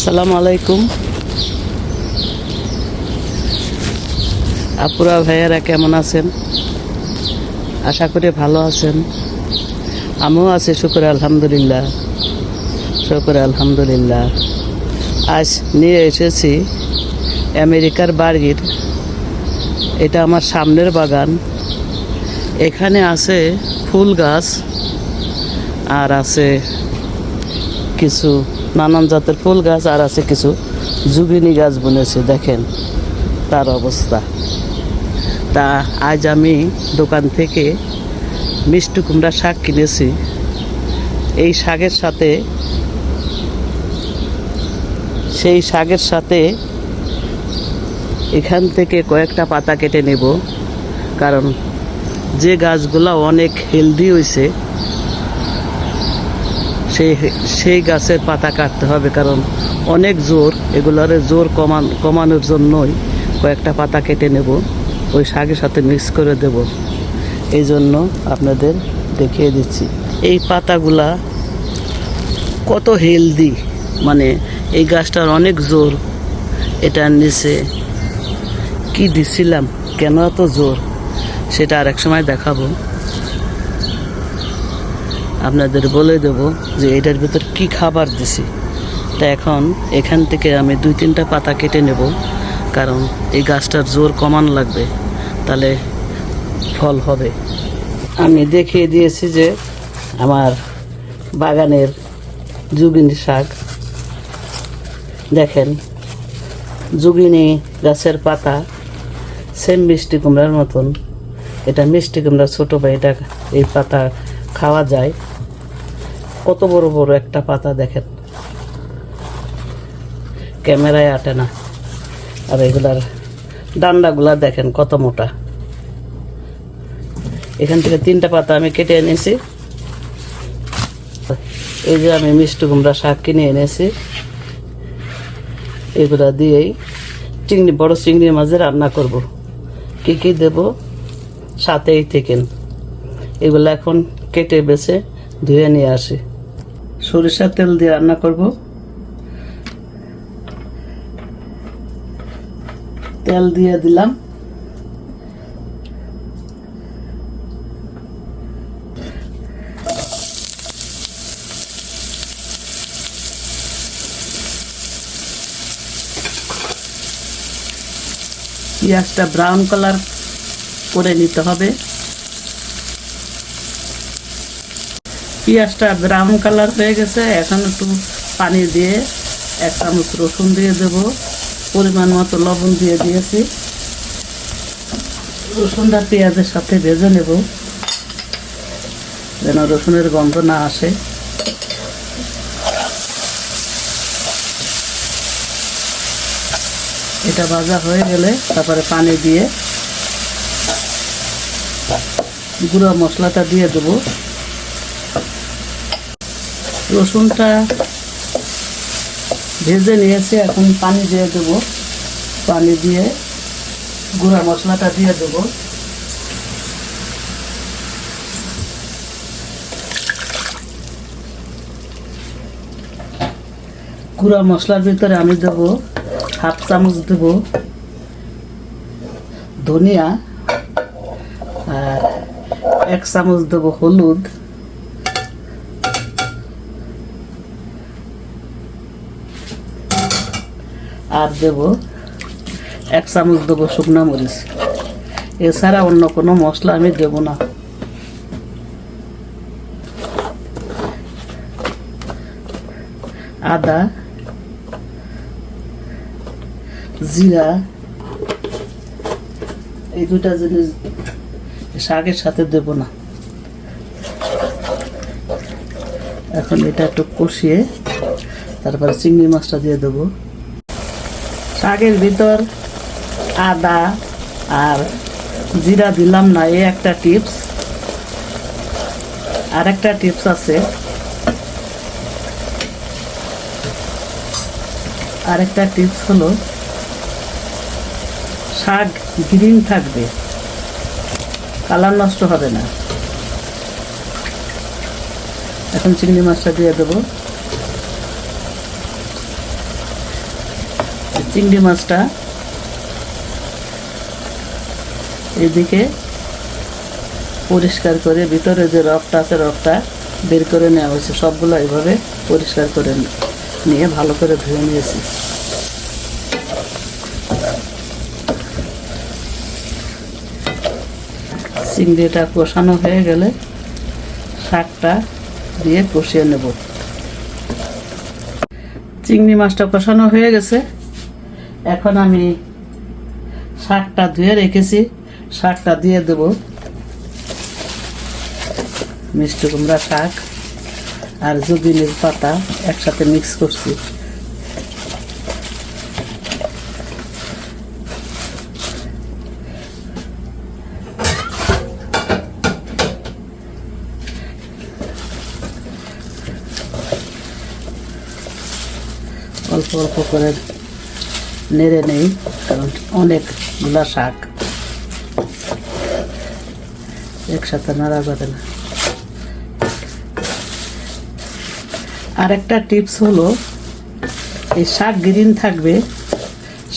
আসসালামু আলাইকুম আপুরা ভাইয়ারা কেমন আছেন? আশা করি ভালো আছেন। আমিও আছি, শুকর আলহামদুলিল্লাহ। আজ নিয়ে এসেছি আমেরিকার বার্গির। এটা আমার সামনের বাগান। এখানে আছে ফুল গাছ আর আছে কিছু নানান জাতের ফুল গাছ, আর আছে কিছু জুবিনি গাছ বুনেছে। দেখেন তার অবস্থা। তা আজ আমি দোকান থেকে মিষ্টি কুমড়া শাক কিনেছি। এই শাকের সাথে এখান থেকে কয়েকটা পাতা কেটে নেব, কারণ যে গাছগুলো অনেক হেলদি হয়েছে সেই গাছের পাতা কাটতে হবে, কারণ অনেক জোর, এগুলোর জোর কমানোর জন্যই কয়েকটা পাতা কেটে নেব, ওই শাকের সাথে মিক্স করে দেব। এই জন্য আপনাদের দেখিয়ে দিচ্ছি এই পাতাগুলা কত হেলদি, মানে এই গাছটার অনেক জোর। এটার নিচে কি দিছিলাম, কেন এত জোর, সেটা আরেক সময় দেখাবো। আপনাদের বলে দেব যে এটার ভিতর কি খাবার দিছি। তা এখন এখান থেকে আমি 2-3টা পাতা কেটে নেব, কারণ এই গাছটার জোর কমানো লাগবে, তাহলে ফল হবে। আমি দেখিয়ে দিয়েছি যে আমার বাগানের জুগিনি শাক। দেখেন জুগিনি গাছের পাতা সেম মিষ্টি কুমড়ার মতন। এটা মিষ্টি কুমড়ার ছোটো ভাই, এটা এই পাতা খাওয়া যায়। কত বড় বড় একটা পাতা দেখেন, ক্যামেরায় আটে না। আর এগুলার ডান্ডাগুলা দেখেন কত মোটা। এখান থেকে 3টা পাতা আমি কেটে এনেছি। এই যে আমি মিষ্টি কুমড়া শাক কিনে এনেছি, এগুলা দিয়েই বড় চিংড়ি মাছ রান্না করব। কি কি দেব সাথেই থেকেন। এগুলো এখন কেটে বেছে ধুয়ে নিয়ে আসি। সরিষার তেল দিয়ে রান্না করব। তেল দিয়ে দিলাম। পেঁয়াজটা ব্রাউন কালার করে নিতে হবে। পেঁয়াজটা ব্রাউন কালার হয়ে গেছে। এখন একটু পানি দিয়ে 1 চামচ রসুন দিয়ে দেব। পরিমাণ মতো লবণ দিয়ে দিয়েছি। রসুনটা পেঁয়াজের সাথে ভেজে নেব, যেন রসুনের গন্ধ না আসে। এটা ভাজা হয়ে গেলে তারপরে পানি দিয়ে গুঁড়া মশলাটা দিয়ে দেব। রসুনটা ভেজে নিয়েছি, এখন পানি দিয়ে দেব। পানি দিয়ে গুঁড়া মশলাটা দিয়ে দেব। গুঁড়া মশলার ভিতরে আমি দেব 1/2 চামচ দেব ধনিয়া, আর 1 চামচ দেব হলুদ, আর দেব 1 চামচ দেব শুকনা মরিচ। এছাড়া অন্য কোনো মশলা আমি দেব না। আদা, জিরা, এই 2টা জিনিস শাকের সাথে দেব না। এখন এটা একটু কষিয়ে তারপরে চিংড়ি মাছটা দিয়ে দেব। শাকের ভিতর আদা আর জিরা দিলাম না, এই একটা টিপস। আর একটা টিপস আছে, আরেকটা টিপস হলো শাক গ্রিন থাকবে, কালার নষ্ট হবে না। এখন চিংড়ি মাছটা দিয়ে দেবো। চিংড়ি মাছটা এদিকে পরিষ্কার করে ভিতরে যে রগটা আছে রগটা বের করে নেওয়া হয়েছে। সবগুলো এইভাবে পরিষ্কার করে নিয়ে ভালো করে ধুয়ে নিয়েছি। চিংড়িটা কষানো হয়ে গেলে শাকটা দিয়ে কষিয়ে নেব। চিংড়ি মাছটা কষানো হয়ে গেছে। এখন আমি শাকটা ধুয়ে রেখেছি, শাকটা দিয়ে দেব। মিষ্টি কুমড়া শাক আর জুবিনের পাতা একসাথে মিক্স করছি। অল্প অল্প করে নেড়ে নেই, কারণ অনেকগুলা শাক একসাথে নাড়া যাবে না। আর একটা টিপস হলো, এই শাক গ্রিন থাকবে,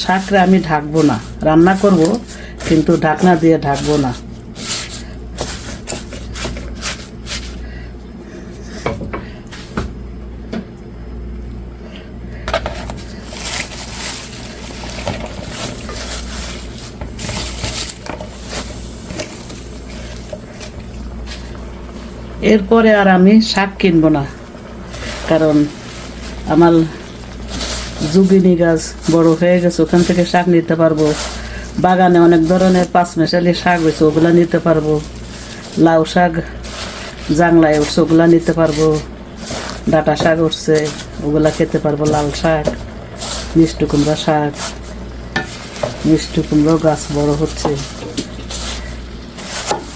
শাকরা আমি ঢাকবো না, রান্না করব কিন্তু ঢাকনা দিয়ে ঢাকবো না। এরপরে আর আমি শাক কিনবো না, কারণ আমার জুবিনি গাছ বড় হয়ে গেছে, ওখান থেকে শাক নিতে পারবো। বাগানে অনেক ধরনের পাঁচমেশালি শাক হয়েছে, ওগুলা নিতে পারবো। লাউ শাক জাংলায় উঠছে, ওগুলা নিতে পারবো। ডাঁটা শাক উঠছে, ওগুলা খেতে পারবো। লাল শাক, মিষ্টি কুমড়া শাক, মিষ্টি কুমড়ো গাছ বড় হচ্ছে।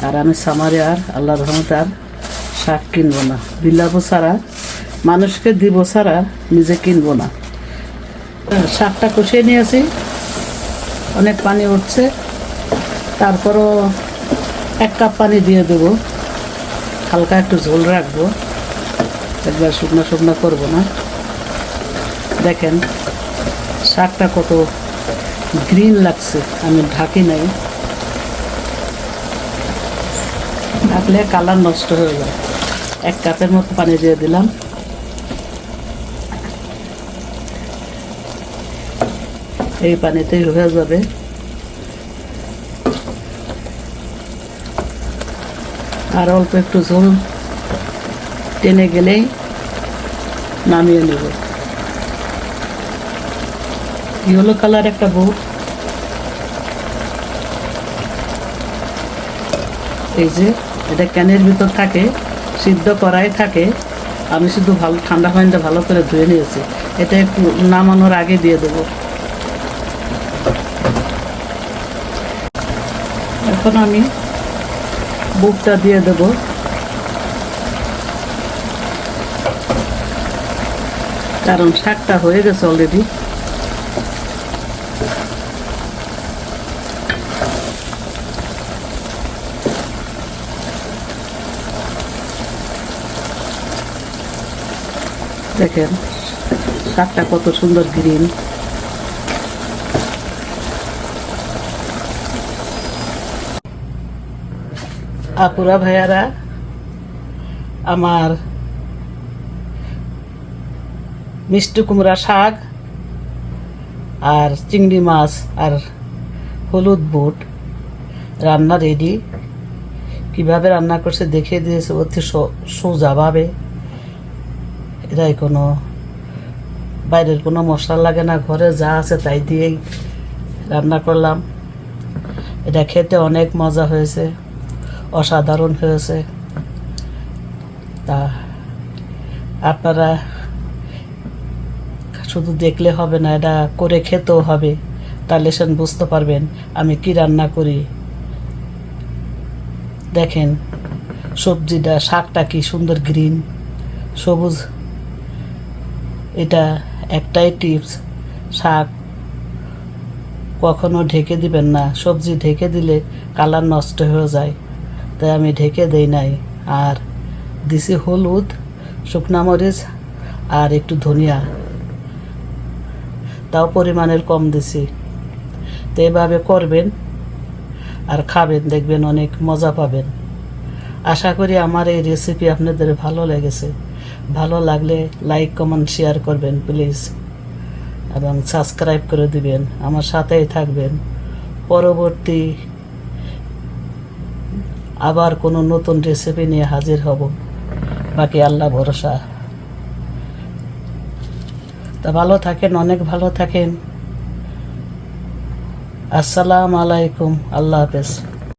আর আমি সামারে আর আল্লাহর রহমতে আর শাক কিনবো না, বিলাবো ছাড়া, মানুষকে দিব ছাড়া নিজে কিনবো না। শাকটা কষিয়ে নিয়েছি, অনেক পানি উঠছে, তারপরও 1 কাপ পানি দিয়ে দেবো। হালকা একটু ঝোল রাখবো, একবার শুকনো শুকনো করবো না। দেখেন শাকটা কত গ্রিন লাগছে, আমি ঢাকি নাই, ঢাকলে কালার নষ্ট হয়ে যায়। 1 কাপের মতো পানি দিয়ে দিলাম। এই পানিতেই হয়ে যাবে। আর অল্প একটু ঝোল টেনে গেলেই নামিয়ে নেব। ইয়েলো কালার একটা বুট, এই যে এটা ক্যানের ভিতর থাকে, সিদ্ধ করাই থাকে। আমি শুধু ভালো ঠান্ডা পানিতে ভালো করে ধুয়ে নিয়েছি। এটা একটু নামানোর আগে দিয়ে দেবো। এখন আমি বুকটা দিয়ে দেব। কারণ শাকটা হয়ে গেছে অলরেডি। দেখেন শাকটা কত সুন্দর গ্রিন। আপুরা ভাইয়ারা, আমার মিষ্টি কুমড়া শাক আর চিংড়ি মাছ আর হলুদ বুট রান্না রেডি। কিভাবে রান্না করছে দেখিয়ে দিয়েছে অতি সোজাভাবে। এরাই কোনো বাইরের কোনো মশলা লাগে না, ঘরে যা আছে তাই দিয়েই রান্না করলাম। এটা খেতে অনেক মজা হয়েছে, অসাধারণ হয়েছে। তা আপনারা শুধু দেখলে হবে না, এটা করে খেতেও হবে, তাহলে সেন বুঝতে পারবেন আমি কি রান্না করি। দেখেন সবজিটা, শাকটা কি সুন্দর গ্রিন সবুজ। এটা একটাই টিপস, শাক কখনো ঢেকে দিবেন না। সবজি ঢেকে দিলে কালার নষ্ট হয়ে যায়, তাই আমি ঢেকে দেই নাই। আর দিছি হলুদ, শুকনা মরিচ আর একটু ধনিয়া। তাও পরিমাণের কম দিছি। তো এভাবে করবেন আর খাবেন, দেখবেন অনেক মজা পাবেন। আশা করি আমার এই রেসিপি আপনাদের ভালো লেগেছে। ভালো লাগলে লাইক কমেন্ট শেয়ার করবেন প্লিজ, এবং সাবস্ক্রাইব করে দিবেন, আমার সাথেই থাকবেন। পরবর্তী আবার কোনো নতুন রেসিপি নিয়ে হাজির হব, বাকি আল্লাহ ভরসা। তা ভালো থাকেন, অনেক ভালো থাকেন। আসসালামু আলাইকুম, আল্লাহ হাফেজ।